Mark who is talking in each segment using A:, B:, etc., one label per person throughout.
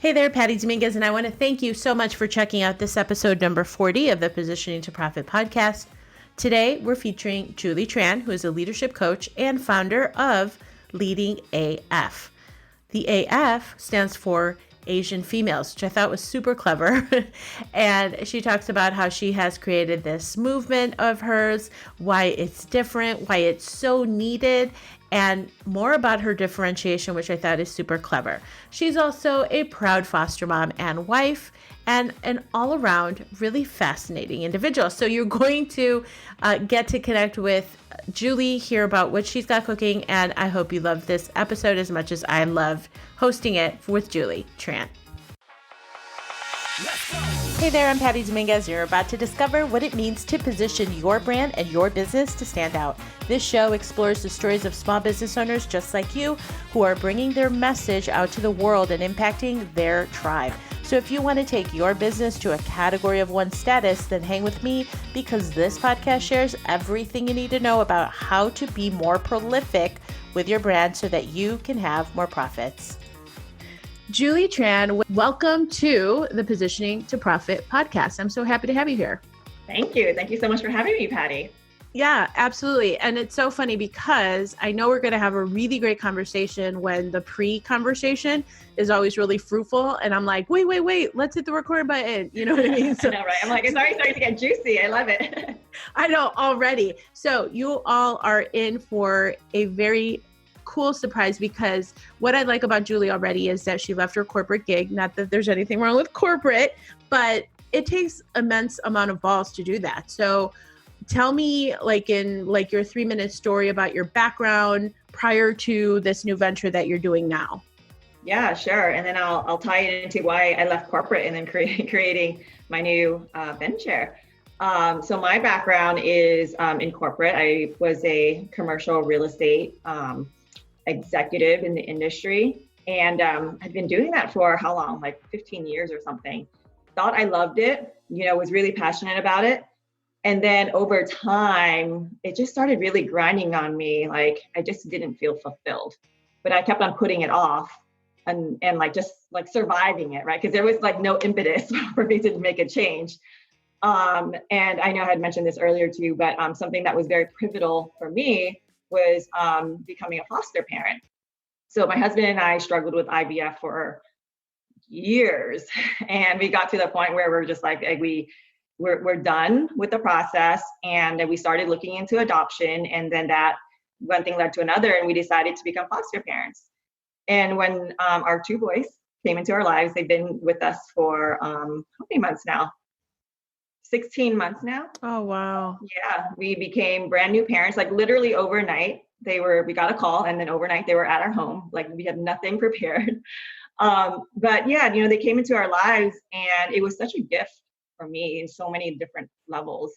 A: Hey there, Patty Dominguez, and I want to thank you so much for checking out this episode number 40 of the Positioning to Profit podcast. Today, we're featuring Julie Tran, who is a leadership coach and founder of Leading AF. The AF stands for Asian Females, which I thought was super clever. And she talks about how she has created this movement of hers, why it's different, why it's so needed, and more about her differentiation, which I thought is super clever. She's also a proud foster mom and wife, and an all-around really fascinating individual. So you're going to get to connect with Julie, hear about what she's got cooking, and I hope you love this episode as much as I loved hosting it with Julie Tran. Hey there, I'm Patty Dominguez. You're about to discover what it means to position your brand and your business to stand out. This show explores the stories of small business owners just like you who are bringing their message out to the world and impacting their tribe. So if you want to take your business to a category of one status, then hang with me because this podcast shares everything you need to know about how to be more prolific with your brand so that you can have more profits. Julie Tran, welcome to the Positioning to Profit podcast. I'm so happy to have you here.
B: Thank you. Thank you so much for having me, Patty.
A: Yeah, absolutely. And it's so funny because I know we're going to have a really great conversation when the pre-conversation is always really fruitful. And I'm like, wait, let's hit the record button. You know what I mean?
B: So, I know, right? I'm like, it's already starting to get juicy. I love it.
A: I know already. So you all are in for a very cool surprise because what I like about Julie already is that she left her corporate gig. Not that there's anything wrong with corporate, but it takes immense amount of balls to do that. So tell me in your 3-minute story about your background prior to this new venture that you're doing now.
B: Yeah, sure. And then I'll tie it into why I left corporate and then creating my new venture. So my background is in corporate. I was a commercial real estate executive in the industry. And I'd been doing that for how long? Like 15 years or something. Thought I loved it, was really passionate about it. And then over time, it just started really grinding on me. Like I just didn't feel fulfilled, but I kept on putting it off and just surviving it, right? Because there was no impetus for me to make a change. And I know I had mentioned this earlier too, but something that was very pivotal for me was becoming a foster parent. So my husband and I struggled with IVF for years. And we got to the point where we're just we're done with the process. And then we started looking into adoption. And then that one thing led to another. And we decided to become foster parents. And when our 2 boys came into our lives, they've been with us for how many months now? 16 months now.
A: Oh, wow.
B: Yeah. We became brand new parents, literally overnight. We got a call and then overnight they were at our home. We had nothing prepared. But yeah, they came into our lives and it was such a gift for me in so many different levels.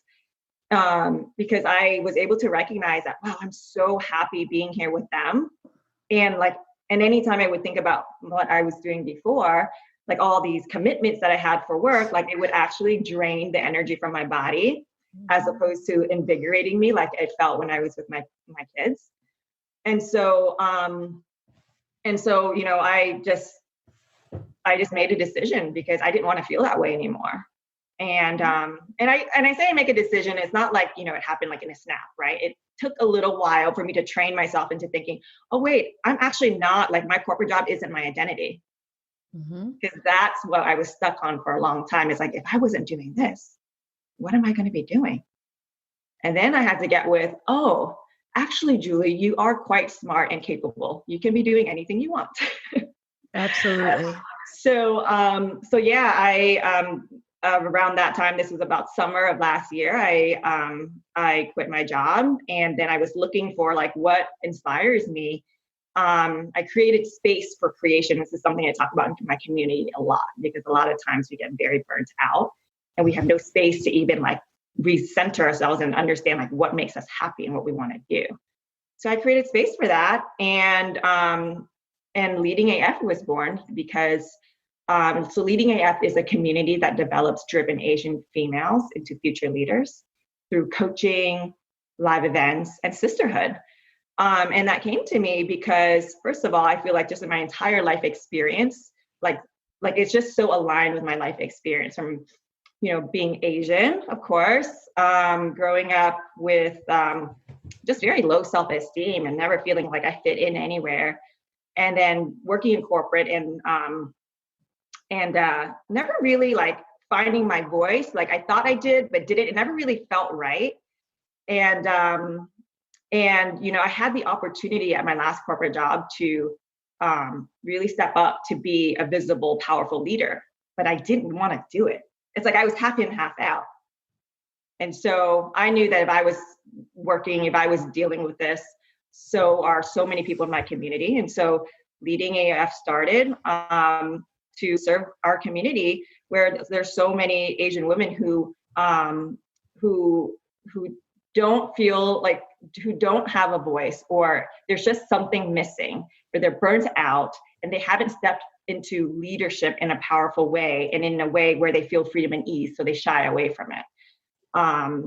B: Because I was able to recognize that, wow, I'm so happy being here with them. And anytime I would think about what I was doing before, all these commitments that I had for work, it would actually drain the energy from my body as opposed to invigorating me like it felt when I was with my kids. And so, I just made a decision because I didn't want to feel that way anymore. And I say I make a decision, it's not it happened in a snap, right? It took a little while for me to train myself into thinking, oh, wait, I'm actually not my corporate job isn't my identity. Because that's what I was stuck on for a long time. It's if I wasn't doing this, what am I going to be doing? And then I had to get with, oh, actually, Julie, you are quite smart and capable. You can be doing anything you want.
A: Absolutely.
B: So yeah, I around that time, this was about summer of last year, I quit my job, and then I was looking for what inspires me. I created space for creation. This is something I talk about in my community a lot because a lot of times we get very burnt out and we have no space to even recenter ourselves and understand what makes us happy and what we want to do. So I created space for that, and Leading AF was born because so Leading AF is a community that develops driven Asian females into future leaders through coaching, live events, and sisterhood. And that came to me because, first of all, I feel just in my entire life experience, like, it's just so aligned with my life experience from, being Asian, of course, growing up with just very low self-esteem and never feeling like I fit in anywhere. And then working in corporate and never really like finding my voice. Like I thought I did, but didn't. It never really felt right. And I had the opportunity at my last corporate job to really step up to be a visible, powerful leader, but I didn't want to do it. It's like I was half in, half out. And so I knew that if I was dealing with this, so are so many people in my community. And so Leading AF started to serve our community, where there's so many Asian women who don't feel like, who don't have a voice, or there's just something missing, or they're burnt out and they haven't stepped into leadership in a powerful way and in a way where they feel freedom and ease, so they shy away from it.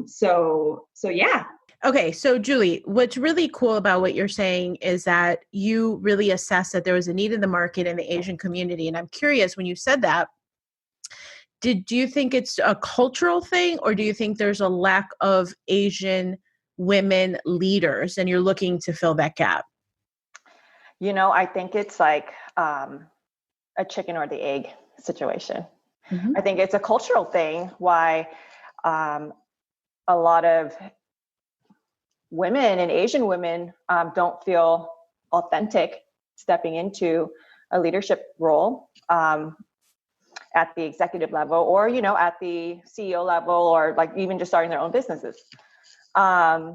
B: So yeah.
A: Okay. So Julie, what's really cool about what you're saying is that you really assessed that there was a need in the market in the Asian community. And I'm curious, when you said that, do you think it's a cultural thing, or do you think there's a lack of Asian women leaders and you're looking to fill that gap?
C: I think it's like a chicken or the egg situation. Mm-hmm. I think it's a cultural thing why a lot of women and Asian women don't feel authentic stepping into a leadership role at the executive level, or at the CEO level, or like even just starting their own businesses. I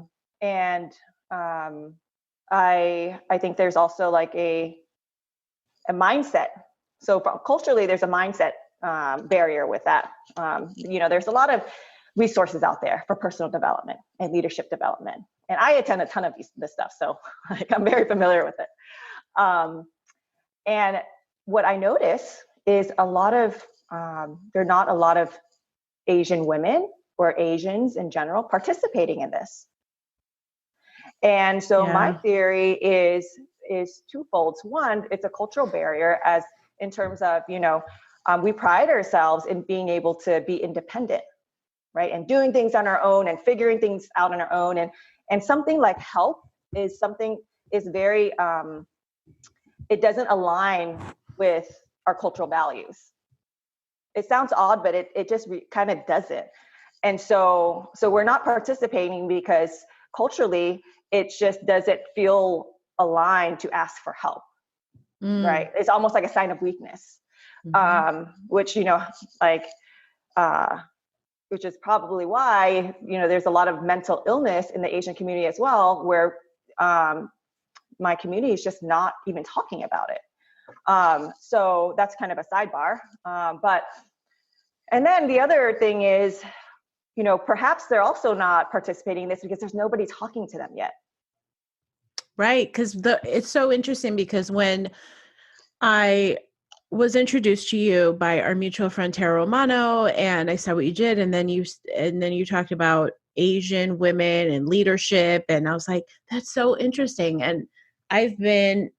C: think there's also like a mindset. So culturally, there's a mindset barrier with that. There's a lot of resources out there for personal development and leadership development. And I attend a ton of this stuff, so like, I'm very familiar with it. And what I notice is there are not a lot of Asian women or Asians in general participating in this. And so my theory is twofold. One, it's a cultural barrier, as in terms of, we pride ourselves in being able to be independent, right? And doing things on our own and figuring things out on our own. And something like help is very, it doesn't align with our cultural values. It sounds odd, but it just kind of doesn't. And so we're not participating because culturally, it just doesn't feel aligned to ask for help, right? It's almost like a sign of weakness, which, which is probably why, there's a lot of mental illness in the Asian community as well, where my community is just not even talking about it. So that's kind of a sidebar. And then the other thing is, perhaps they're also not participating in this because there's nobody talking to them yet.
A: Right. Because it's so interesting, because when I was introduced to you by our mutual friend Tara Romano, and I saw what you did, and then you talked about Asian women and leadership, and I was like, that's so interesting. And I've been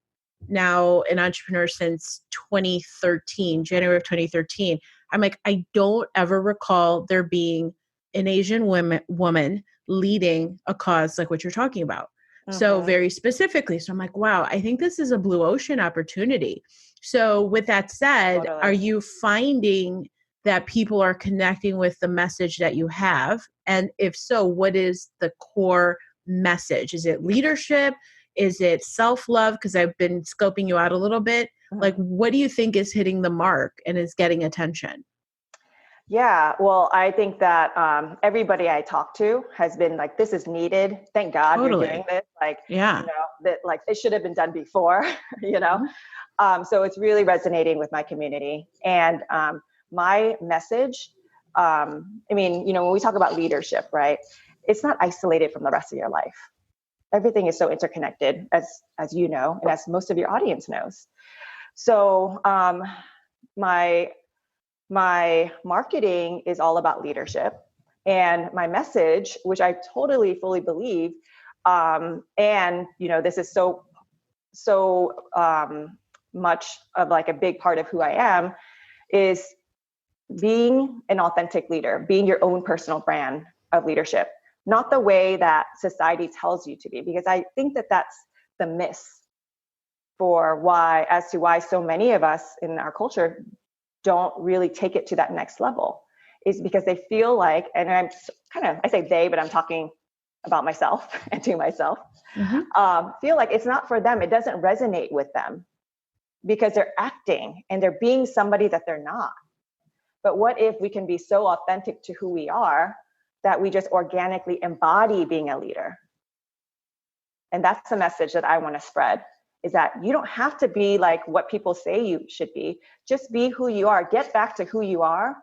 A: now an entrepreneur since 2013, January of 2013. I'm like, I don't ever recall there being an Asian woman leading a cause like what you're talking about. So very specifically. So I'm like, wow, I think this is a blue ocean opportunity. So with that said, totally. Are you finding that people are connecting with the message that you have? And if so, what is the core message? Is it leadership? Is it self-love? Because I've been scoping you out a little bit. Like, what do you think is hitting the mark and is getting attention?
C: Yeah, well, I think that everybody I talk to has been like, this is needed. Thank God You're doing this. Like, that like it should have been done before, So it's really resonating with my community. And my message, when we talk about leadership, right, it's not isolated from the rest of your life. Everything is so interconnected, as you know, and as most of your audience knows. So my marketing is all about leadership, and my message, which I totally fully believe, and this is so much of like a big part of who I am, is being an authentic leader, being your own personal brand of leadership, not the way that society tells you to be, because I think that that's the miss as to why so many of us in our culture don't really take it to that next level, is because they feel like, and I say they, but I'm talking about myself and to myself, feel like it's not for them. It doesn't resonate with them because they're acting and they're being somebody that they're not. But what if we can be so authentic to who we are that we just organically embody being a leader? And that's the message that I want to spread, is that you don't have to be like what people say you should be. Just be who you are. Get back to who you are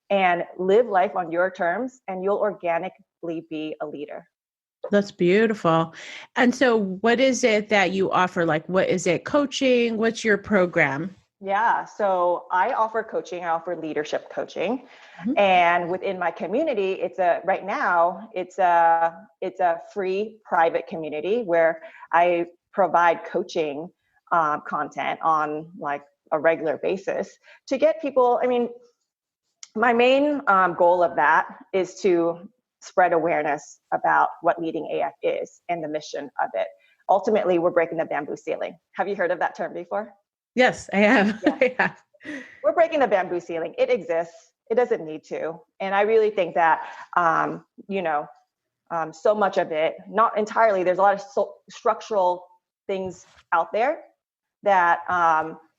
C: and live life on your terms, and you'll organically be a leader.
A: That's beautiful. And so what is it that you offer? Like, what is it? Coaching? What's your program?
C: Yeah, so I offer coaching. I offer leadership coaching, and within my community, right now it's a free private community where I provide coaching content on like a regular basis to get people. I mean, my main goal of that is to spread awareness about what leading AF is and the mission of it. Ultimately, we're breaking the bamboo ceiling. Have you heard of that term before?
A: Yes, I have.
C: Yeah.
A: Yeah.
C: We're breaking the bamboo ceiling. It exists. It doesn't need to. And I really think that, so much of it, not entirely, there's a lot of structural things out there that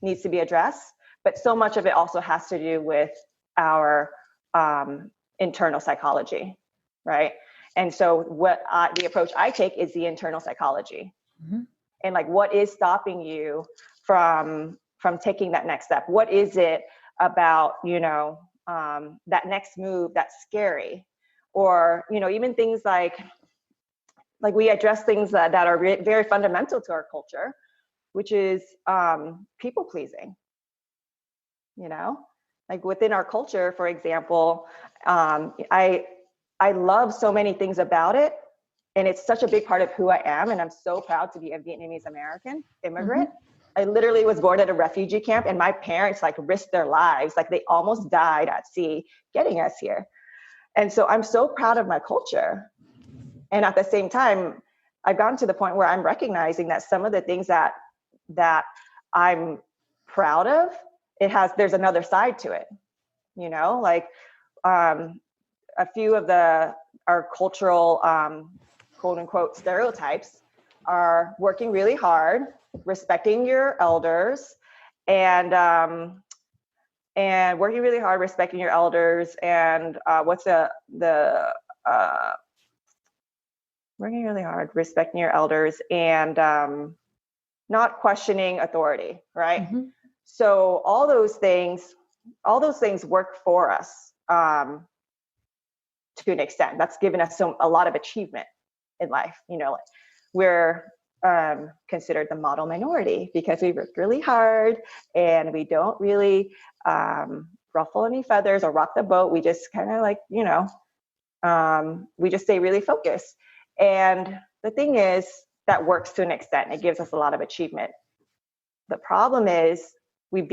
C: needs to be addressed, but so much of it also has to do with our internal psychology, right? And so the approach I take is the internal psychology. And like, what is stopping you from taking that next step? What is it about, that next move that's scary? Or, even things like we address things that are very fundamental to our culture, which is people pleasing. Like within our culture, for example, I love so many things about it. And it's such a big part of who I am. And I'm so proud to be a Vietnamese American immigrant. I literally was born at a refugee camp, and my parents risked their lives. They almost died at sea getting us here. And so I'm so proud of my culture. And at the same time, I've gotten to the point where I'm recognizing that some of the things that I'm proud of, there's another side to it, a few of our cultural, quote unquote, stereotypes are working really hard, respecting your elders, and working really hard, respecting your elders, and working really hard, respecting your elders, and not questioning authority, right? So all those things work for us to an extent. That's given us a lot of achievement in life. We're considered the model minority because we work really hard and we don't really ruffle any feathers or rock the boat. We just kind of we just stay really focused. And the thing is, that works to an extent. It gives us a lot of achievement. The problem is it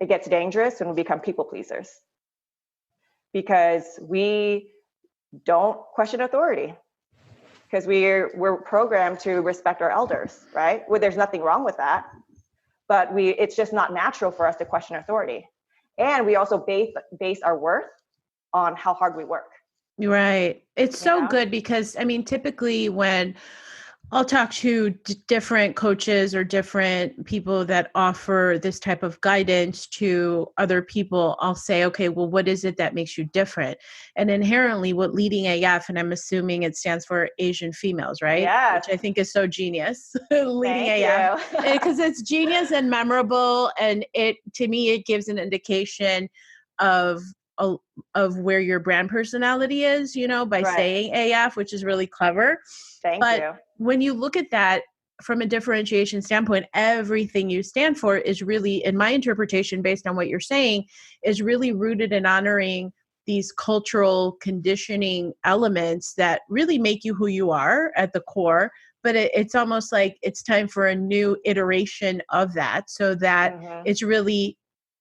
C: gets dangerous when we become people pleasers, because we don't question authority, because we're programmed to respect our elders, right? Well, there's nothing wrong with that, but it's just not natural for us to question authority. And we also base our worth on how hard we work.
A: Right. It's so good because, typically when I'll talk to different coaches or different people that offer this type of guidance to other people, I'll say, okay, well, what is it that makes you different? And inherently what leading AF, and I'm assuming it stands for Asian females, right?
C: Yeah.
A: Which I think is so genius. Leading
C: Thank
A: AF.
C: you.
A: Because it's genius and memorable. And to me, it gives an indication of where your brand personality is, by saying AF, which is really clever.
C: Thank you.
A: When you look at that from a differentiation standpoint, everything you stand for is really, in my interpretation, based on what you're saying, is really rooted in honoring these cultural conditioning elements that really make you who you are at the core. But it's almost like it's time for a new iteration of that, so that it's really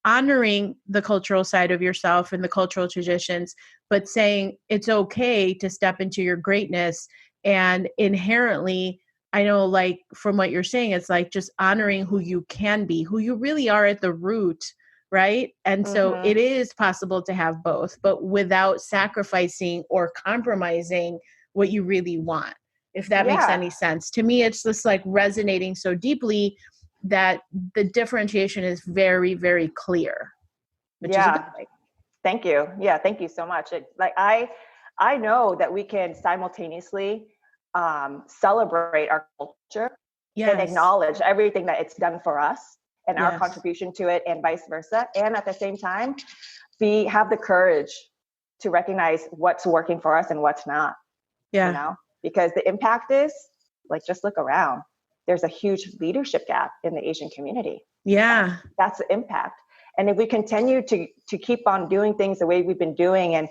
A: honoring the cultural side of yourself and the cultural traditions, but saying it's okay to step into your greatness. And inherently, I know, like, from what you're saying, it's like just honoring who you can be, who you really are at the root, right? And so it is possible to have both, but without sacrificing or compromising what you really want, if that makes any sense. To me, it's just like resonating so deeply that the differentiation is very, very clear. Which is a good thing.
C: Thank you. Yeah, thank you so much. Like I know that we can simultaneously celebrate our culture and acknowledge everything that it's done for us and our contribution to it, and vice versa. And at the same time, have the courage to recognize what's working for us and what's not.
A: Yeah.
C: You know, because the impact is, like, just look around. There's a huge leadership gap in the Asian community.
A: Yeah.
C: That's the impact. And if we continue to keep on doing things the way we've been doing and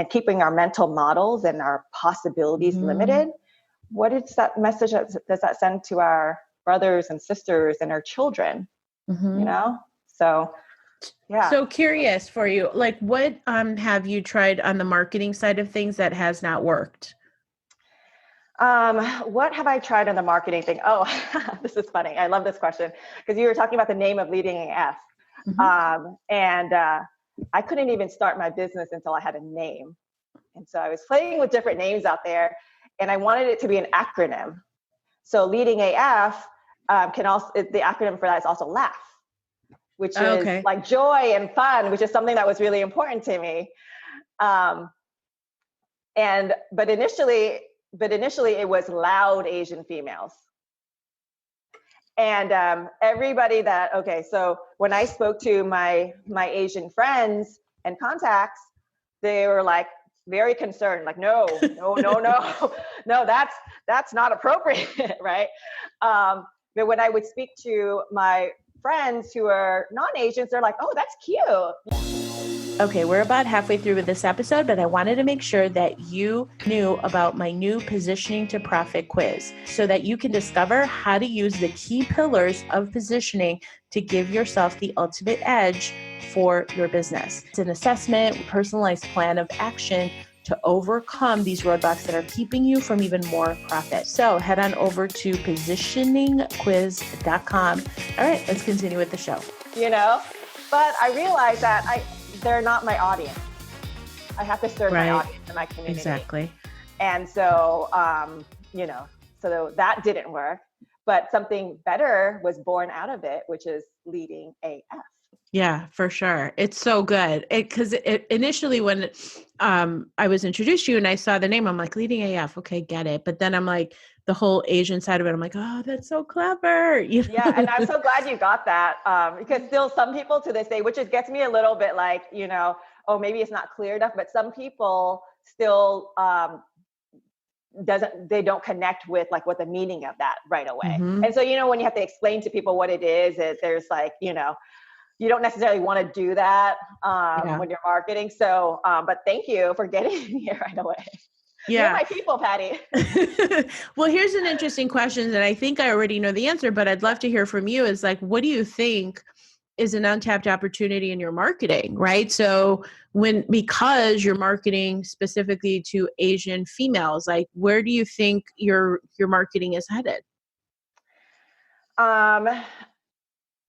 C: keeping our mental models and our possibilities limited, what is that message does that send to our brothers and sisters and our children? You know? So, yeah.
A: So curious for you, like, what have you tried on the marketing side of things that has not worked?
C: What have I tried on the marketing thing? Oh, this is funny. I love this question because you were talking about the name of Leading AF. And I couldn't even start my business until I had a name. And so I was playing with different names out there, and I wanted it to be an acronym. So Leading AF can also, the acronym for that is also LAUGH, which is like joy and fun, which is something that was really important to me. But initially it was Loud Asian Females. And everybody so when I spoke to my Asian friends and contacts, they were like very concerned, like, no, that's not appropriate, right? But when I would speak to my friends who are non-Asians, they're like, oh, that's cute.
A: Okay, we're about halfway through with this episode, but I wanted to make sure that you knew about my new Positioning to Profit quiz so that you can discover how to use the key pillars of positioning to give yourself the ultimate edge for your business. It's an assessment, personalized plan of action to overcome these roadblocks that are keeping you from even more profit. So head on over to positioningquiz.com. All right, let's continue with the show.
C: You know, but I realized that they're not my audience. I have to serve my audience and my community.
A: Exactly.
C: And so, so that didn't work, but something better was born out of it, which is Leading AF.
A: Yeah, for sure. It's so good. Because initially when I was introduced to you and I saw the name, I'm like, Leading AF. Okay, get it. But then I'm like, the whole Asian side of it, I'm like, oh, that's so clever. You know?
C: Yeah, and I'm so glad you got that because still some people to this day, which gets me a little bit like, oh, maybe it's not clear enough, but some people still they don't connect with like what the meaning of that right away. And so, when you have to explain to people what it is, there's like, you don't necessarily want to do that when you're marketing. So, but thank you for getting in here right away.
A: Yeah.
C: You're my people, Patty.
A: Well, here's an interesting question that I think I already know the answer, but I'd love to hear from you is like, what do you think is an untapped opportunity in your marketing, right? So because you're marketing specifically to Asian females, like where do you think your marketing is headed?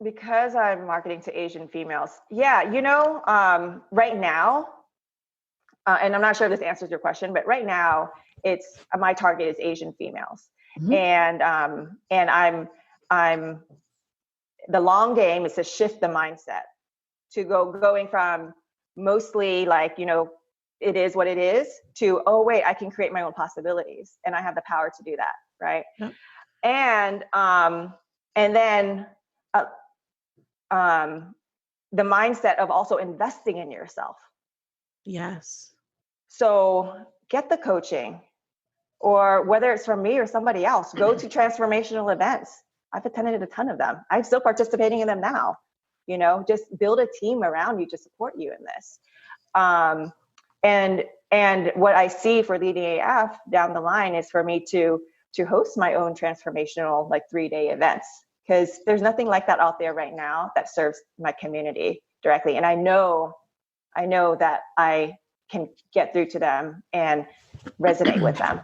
C: Because I'm marketing to Asian females. Yeah, right now, and I'm not sure if this answers your question, but right now it's my target is Asian females. And I'm the long game is to shift the mindset to going from mostly like, it is what it is to, oh wait, I can create my own possibilities and I have the power to do that. Right. Yep. And then the mindset of also investing in yourself.
A: Yes.
C: So get the coaching, or whether it's from me or somebody else, go to transformational events. I've attended a ton of them. I'm still participating in them now. Just build a team around you to support you in this. And what I see for Leading AF down the line is for me to host my own transformational 3-day events, because there's nothing like that out there right now that serves my community. directly. And I know that I can get through to them and resonate with them.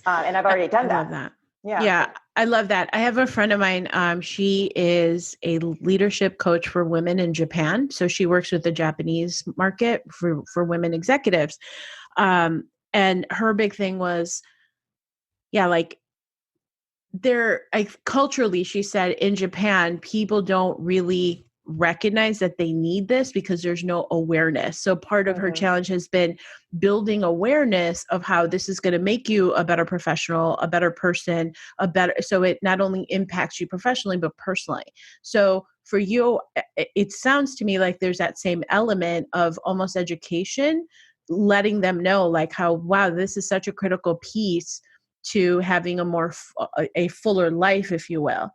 C: And I've already done
A: I
C: that.
A: love that.
C: Yeah.
A: Yeah, I love that. I have a friend of mine. She is a leadership coach for women in Japan. So she works with the Japanese market for women executives. And her big thing was, yeah, like culturally, she said in Japan, people don't really recognize that they need this because there's no awareness. So part of her challenge has been building awareness of how this is going to make you a better professional, a better person, so it not only impacts you professionally, but personally. So for you, it sounds to me like there's that same element of almost education, letting them know like how, wow, this is such a critical piece to having a fuller life, if you will.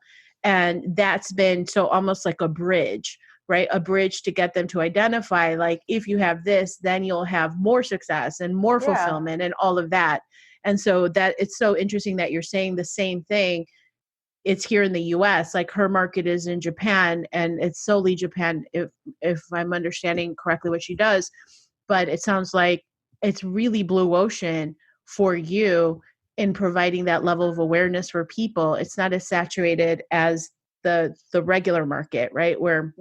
A: And that's been so almost like a bridge, right? A bridge to get them to identify, like, if you have this, then you'll have more success and more fulfillment and all of that. And so that it's so interesting that you're saying the same thing. It's here in the US, like her market is in Japan, and it's solely Japan, if I'm understanding correctly what she does. But it sounds like it's really blue ocean for you in providing that level of awareness for people. It's not as saturated as the regular market, right? Where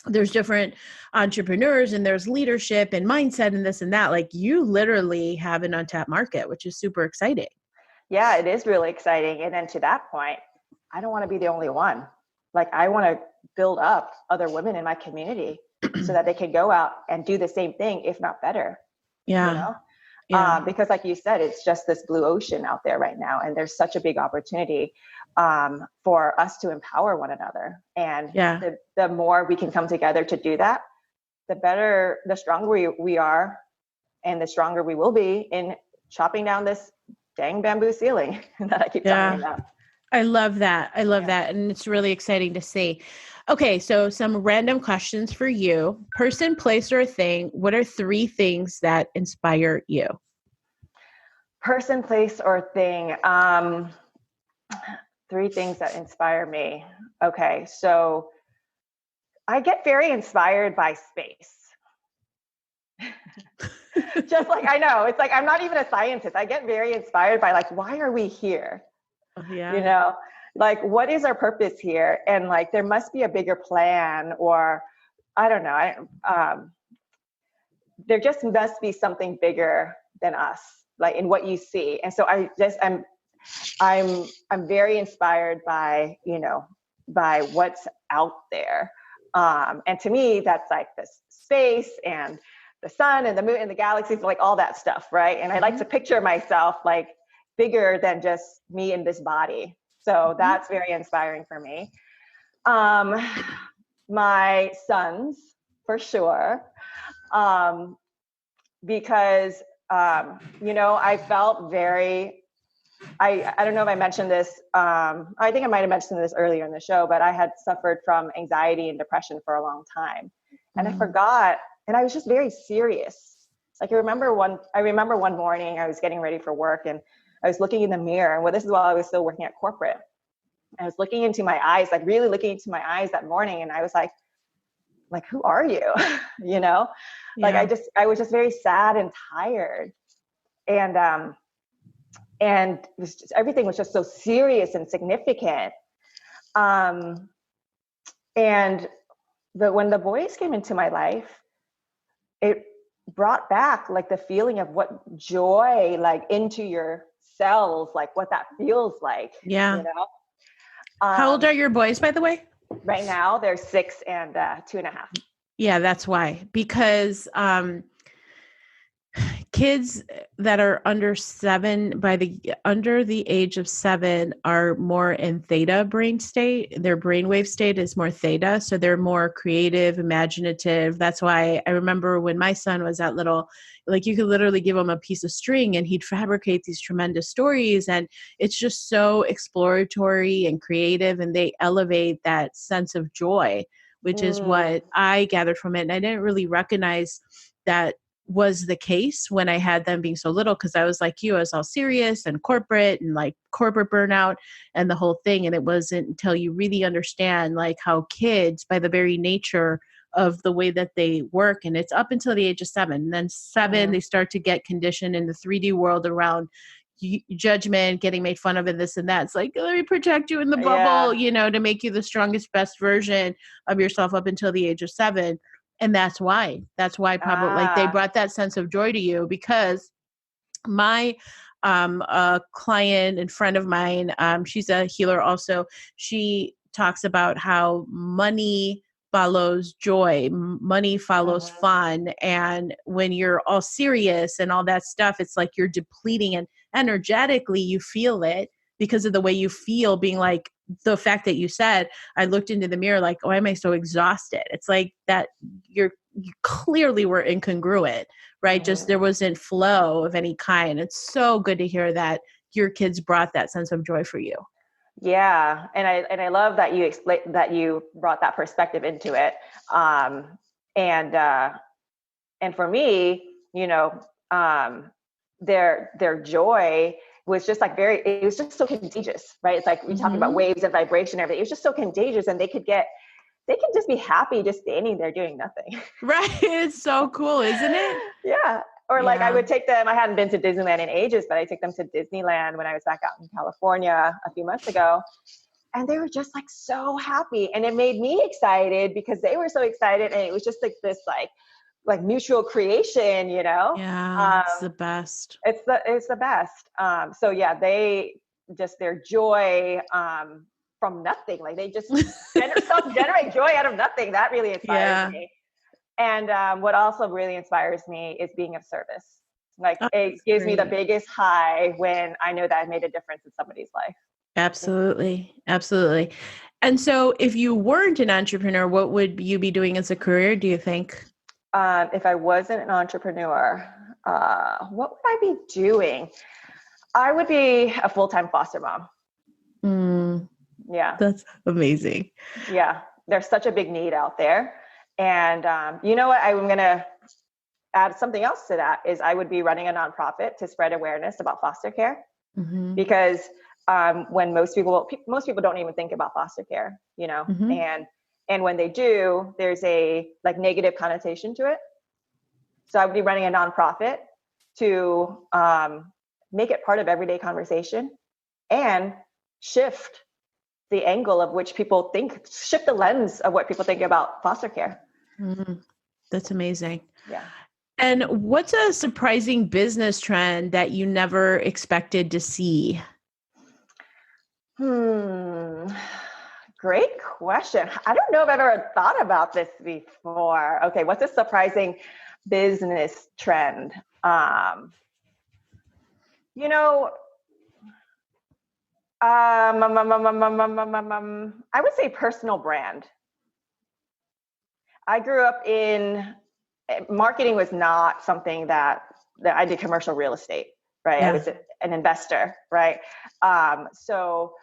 A: there's different entrepreneurs and there's leadership and mindset and this and that. Like, you literally have an untapped market, which is super exciting.
C: Yeah, it is really exciting. And then to that point, I don't want to be the only one. Like, I want to build up other women in my community so that they can go out and do the same thing, if not better.
A: Yeah.
C: You know? Because like you said, it's just this blue ocean out there right now. And there's such a big opportunity for us to empower one another. And the more we can come together to do that, the better, the stronger we are, and the stronger we will be in chopping down this dang bamboo ceiling that I keep talking about.
A: I love that. I love that. And it's really exciting to see. Okay. So some random questions for you. Person, place, or thing. What are 3 things that inspire you?
C: Person, place, or thing. 3 things that inspire me. Okay. So I get very inspired by space. Just like, I know, it's like, I'm not even a scientist. I get very inspired by, like, why are we here?
A: Yeah.
C: You know, like, what is our purpose here? And like, there must be a bigger plan, or I don't know. There just must be something bigger than us, like in what you see. And so I'm very inspired by, by what's out there. And to me, that's like this space and the sun and the moon and the galaxies, like all that stuff. Right. And I like to picture myself like bigger than just me in this body. So that's very inspiring for me. My sons, for sure. Because, I felt I don't know if I mentioned this. I think I might've mentioned this earlier in the show, but I had suffered from anxiety and depression for a long time. And I forgot, and I was just very serious. Like, I remember one morning I was getting ready for work, and I was looking in the mirror, and this is while I was still working at corporate. I was looking into my eyes, like really looking into my eyes that morning. And I was like, who are you? Like, I was just very sad and tired. And everything was just so serious and significant. But when the boys came into my life, it brought back like the feeling of what joy, like into your cells, like what that feels like.
A: Yeah. How old are your boys, by the way?
C: Right now, they're 6 and 2.5.
A: Yeah, that's why. Because kids that are under the age of 7 are more in theta brain state. Their brainwave state is more theta. So they're more creative, imaginative. That's why I remember when my son was that little, like, you could literally give him a piece of string and he'd fabricate these tremendous stories. And it's just so exploratory and creative, and they elevate that sense of joy, which is what I gathered from it. And I didn't really recognize that was the case when I had them being so little, because I was like you, I was all serious and corporate and like corporate burnout and the whole thing. And it wasn't until you really understand like how kids, by the very nature of the way that they work. And it's up until the age of 7. And then 7, they start to get conditioned in the 3D world around judgment, getting made fun of, and this and that. It's like, let me protect you in the bubble, to make you the strongest, best version of yourself up until the age of 7. And that's why probably like they brought that sense of joy to you, because my a client and friend of mine, she's a healer also, she talks about how money follows joy, money follows fun. And when you're all serious and all that stuff, it's like you're depleting, and energetically you feel it because of the way you feel, being like, the fact that you said, I looked into the mirror like, why am I so exhausted? It's like that you clearly were incongruent, right? Just there wasn't flow of any kind. It's so good to hear that your kids brought that sense of joy for you.
C: Yeah. And I love that you brought that perspective into it. And for me, their joy was just like it was just so contagious, right? It's like we talk about waves of vibration and everything. It was just so contagious, and they can just be happy just standing there doing nothing.
A: Right. It's so cool, isn't it?
C: Yeah. Or like I would take them, I hadn't been to Disneyland in ages, but I took them to Disneyland when I was back out in California a few months ago. And they were just like so happy. And it made me excited because they were so excited. And it was just like this like mutual creation,
A: Yeah, it's the best.
C: It's the best. So yeah, their joy from nothing, like they just generate joy out of nothing. That really inspires me. And what also really inspires me is being of service. Like it gives me the biggest high when I know that I made a difference in somebody's life.
A: Absolutely. Absolutely. And so if you weren't an entrepreneur, what would you be doing as a career, do you think?
C: If I wasn't an entrepreneur, what would I be doing? I would be a full-time foster mom. Yeah.
A: That's amazing.
C: Yeah. There's such a big need out there. And you know what? I'm going to add something else to that is I would be running a nonprofit to spread awareness about foster care. Because when most people don't even think about foster care, and when they do, there's a like negative connotation to it. So I would be running a nonprofit to make it part of everyday conversation and shift the angle of which people think, shift the lens of what people think about foster care.
A: That's amazing.
C: Yeah.
A: And what's a surprising business trend that you never expected to see?
C: Great question. I don't know if I've ever thought about this before. Okay, what's a surprising business trend? I would say personal brand. I grew up in marketing was not something that I did commercial real estate, right? I was an investor, right? So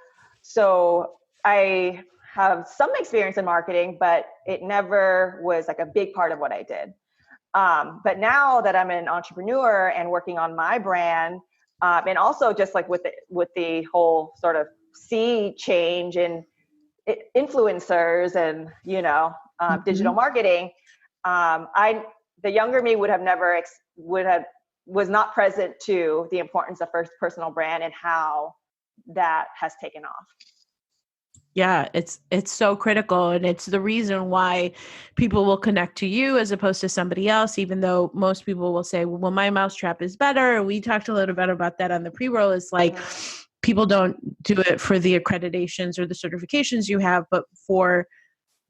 C: I have some experience in marketing, but it never was like a big part of what I did. But now that I'm an entrepreneur and working on my brand, and also just like with the whole sort of sea change in influencers and digital marketing, the younger me was not present to the importance of personal brand and how that has taken off.
A: Yeah, it's so critical. And it's the reason why people will connect to you as opposed to somebody else, even though most people will say, well, my mousetrap is better. We talked a little bit about that on the pre-roll. It's like people don't do it for the accreditations or the certifications you have, but for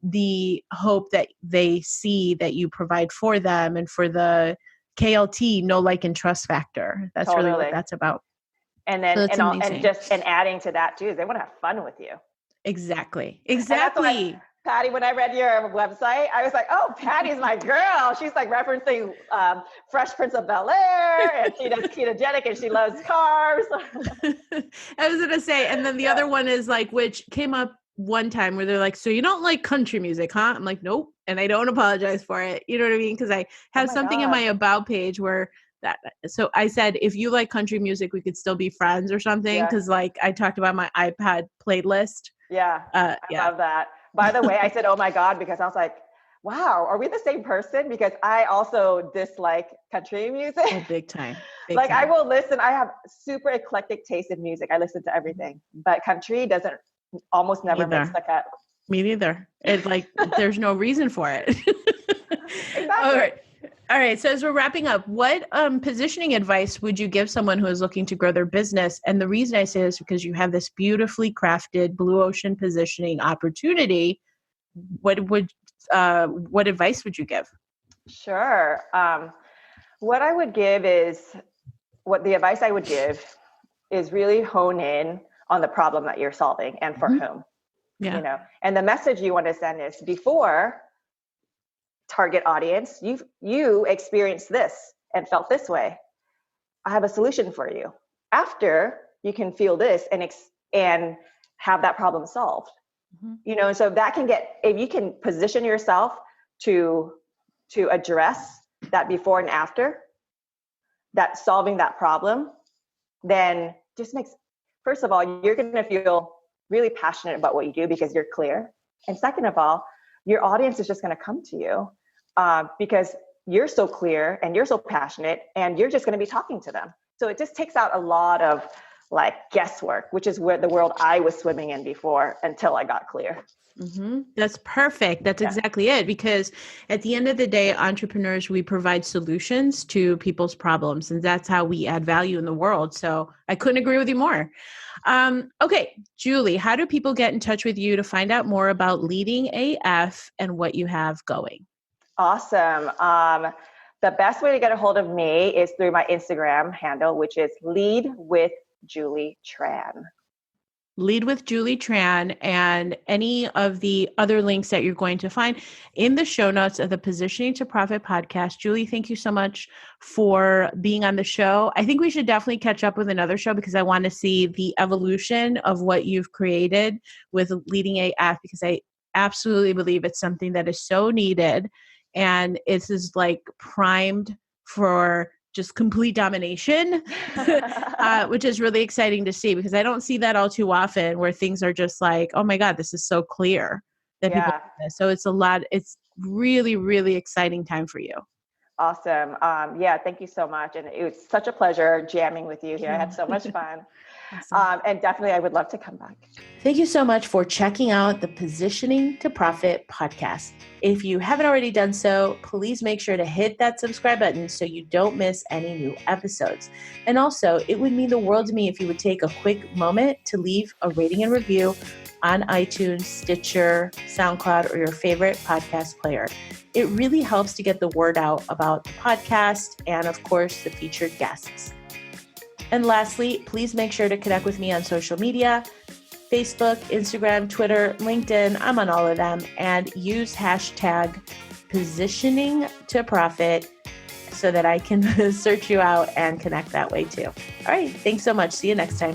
A: the hope that they see that you provide for them and for the KLT, know, like, and trust factor. That's really what that's about.
C: And then, and adding to that too, is they want to have fun with you.
A: Exactly.
C: Patty, when I read your website, I was like, oh, Patty's my girl. She's like referencing Fresh Prince of Bel-Air, and she does ketogenic and she loves carbs.
A: I was going to say, and then the other one is like, which came up one time where they're like, so you don't like country music, huh? I'm like, nope. And I don't apologize for it. You know what I mean? Because I have something in my about page where so I said, if you like country music, we could still be friends or something. Cause like I talked about my iPad playlist.
C: Yeah. I love that. By the way, I said, oh my God, because I was like, wow, are we the same person? Because I also dislike country music.
A: Oh, big time. Big
C: Like
A: time.
C: I will listen. I have super eclectic taste in music. I listen to everything, but country doesn't almost never makes the cut.
A: Me neither. It's like there's no reason for it.
C: Exactly.
A: All right. All right. So as we're wrapping up, what positioning advice would you give someone who is looking to grow their business? And the reason I say this is because you have this beautifully crafted blue ocean positioning opportunity. What advice would you give?
C: Sure. What I would give is the advice I would give is really hone in on the problem that you're solving and for whom.
A: Yeah.
C: You know, and the message you want to send is before target audience, you experienced this and felt this way. I have a solution for you. After, you can feel this and have that problem solved. You know, so that can if you can position yourself to address that before and after, that solving that problem, then just first of all, you're going to feel really passionate about what you do because you're clear. And second of all, your audience is just going to come to you because you're so clear and you're so passionate and you're just going to be talking to them. So it just takes out a lot of like guesswork, which is where the world I was swimming in before until I got clear.
A: That's perfect. That's exactly it. Because at the end of the day, entrepreneurs, we provide solutions to people's problems, and that's how we add value in the world. So I couldn't agree with you more. Okay, Julie, how do people get in touch with you to find out more about Leading AF and what you have going?
C: Awesome. The best way to get a hold of me is through my Instagram handle, which is Lead with Julie Tran.
A: Lead with Julie Tran, and any of the other links that you're going to find in the show notes of the Positioning to Profit podcast. Julie, thank you so much for being on the show. I think we should definitely catch up with another show because I want to see the evolution of what you've created with Leading AF, because I absolutely believe it's something that is so needed, and it's just like primed for just complete domination, which is really exciting to see because I don't see that all too often where things are just like, oh my God, this is so clear that people do this. So it's really, really exciting time for you.
C: Awesome. Thank you so much. And it was such a pleasure jamming with you here. I had so much fun. Awesome. And definitely I would love to come back.
A: Thank you so much for checking out the Positioning to Profit podcast. If you haven't already done so, please make sure to hit that subscribe button so you don't miss any new episodes. And also, it would mean the world to me if you would take a quick moment to leave a rating and review on iTunes, Stitcher, SoundCloud, or your favorite podcast player. It really helps to get the word out about the podcast and, of course, the featured guests. And lastly, please make sure to connect with me on social media, Facebook, Instagram, Twitter, LinkedIn. I'm on all of them. And use hashtag positioning to profit so that I can search you out and connect that way too. All right. Thanks so much. See you next time.